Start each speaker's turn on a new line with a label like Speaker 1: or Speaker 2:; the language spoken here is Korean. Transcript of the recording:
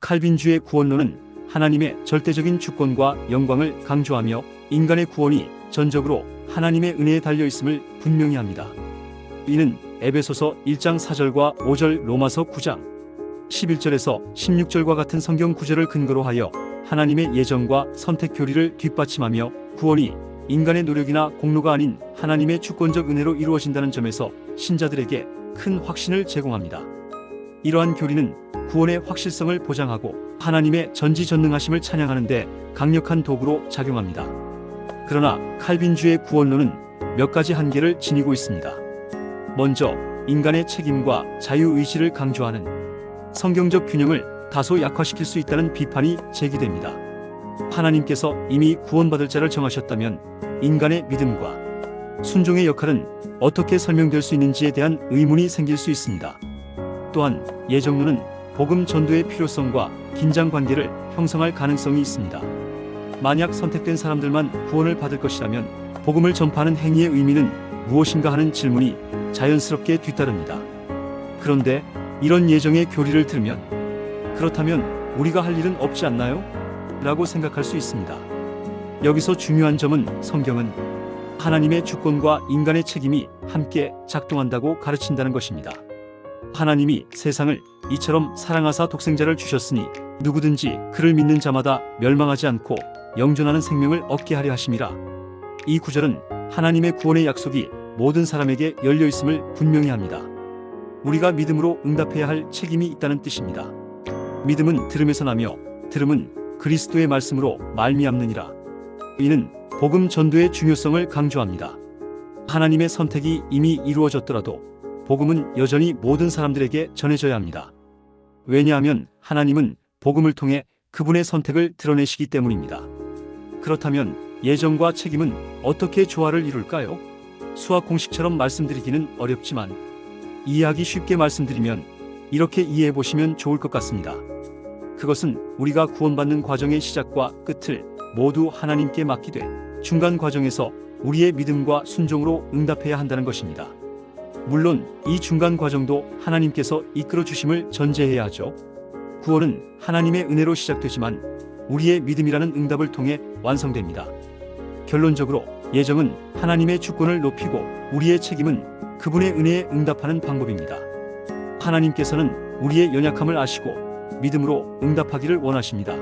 Speaker 1: 칼빈주의 구원론은 하나님의 절대적인 주권과 영광을 강조하며 인간의 구원이 전적으로 하나님의 은혜에 달려 있음을 분명히 합니다. 이는 에베소서 1장 4절과 5절, 로마서 9장 11절에서 16절과 같은 성경 구절을 근거로 하여 하나님의 예정과 선택 교리를 뒷받침하며 구원이 인간의 노력이나 공로가 아닌 하나님의 주권적 은혜로 이루어진다는 점에서 신자들에게 큰 확신을 제공합니다. 이러한 교리는 구원의 확실성을 보장하고 하나님의 전지전능하심을 찬양하는 데 강력한 도구로 작용합니다. 그러나 칼빈주의 구원론은 몇 가지 한계를 지니고 있습니다. 먼저 인간의 책임과 자유의지를 강조하는 성경적 균형을 다소 약화시킬 수 있다는 비판이 제기됩니다. 하나님께서 이미 구원받을 자를 정하셨다면 인간의 믿음과 순종의 역할은 어떻게 설명될 수 있는지에 대한 의문이 생길 수 있습니다. 또한 예정론은 복음 전도의 필요성과 긴장 관계를 형성할 가능성이 있습니다. 만약 선택된 사람들만 구원을 받을 것이라면 복음을 전파하는 행위의 의미는 무엇인가 하는 질문이 자연스럽게 뒤따릅니다. 그런데 이런 예정의 교리를 들으면 그렇다면 우리가 할 일은 없지 않나요? 라고 생각할 수 있습니다. 여기서 중요한 점은 성경은 하나님의 주권과 인간의 책임이 함께 작동한다고 가르친다는 것입니다. 하나님이 세상을 이처럼 사랑하사 독생자를 주셨으니 누구든지 그를 믿는 자마다 멸망하지 않고 영존하는 생명을 얻게 하려 하심이라. 이 구절은 하나님의 구원의 약속이 모든 사람에게 열려 있음을 분명히 합니다. 우리가 믿음으로 응답해야 할 책임이 있다는 뜻입니다. 믿음은 들음에서 나며 들음은 그리스도의 말씀으로 말미암느니라. 이는 복음 전도의 중요성을 강조합니다. 하나님의 선택이 이미 이루어졌더라도 복음은 여전히 모든 사람들에게 전해져야 합니다. 왜냐하면 하나님은 복음을 통해 그분의 선택을 드러내시기 때문입니다. 그렇다면 예정과 책임은 어떻게 조화를 이룰까요? 수학 공식처럼 말씀드리기는 어렵지만 이해하기 쉽게 말씀드리면 이렇게 이해해 보시면 좋을 것 같습니다. 그것은 우리가 구원받는 과정의 시작과 끝을 모두 하나님께 맡기되 중간 과정에서 우리의 믿음과 순종으로 응답해야 한다는 것입니다. 물론 이 중간 과정도 하나님께서 이끌어 주심을 전제해야 하죠. 구원은 하나님의 은혜로 시작되지만 우리의 믿음이라는 응답을 통해 완성됩니다. 결론적으로 예정은 하나님의 주권을 높이고 우리의 책임은 그분의 은혜에 응답하는 방법입니다. 하나님께서는 우리의 연약함을 아시고 믿음으로 응답하기를 원하십니다.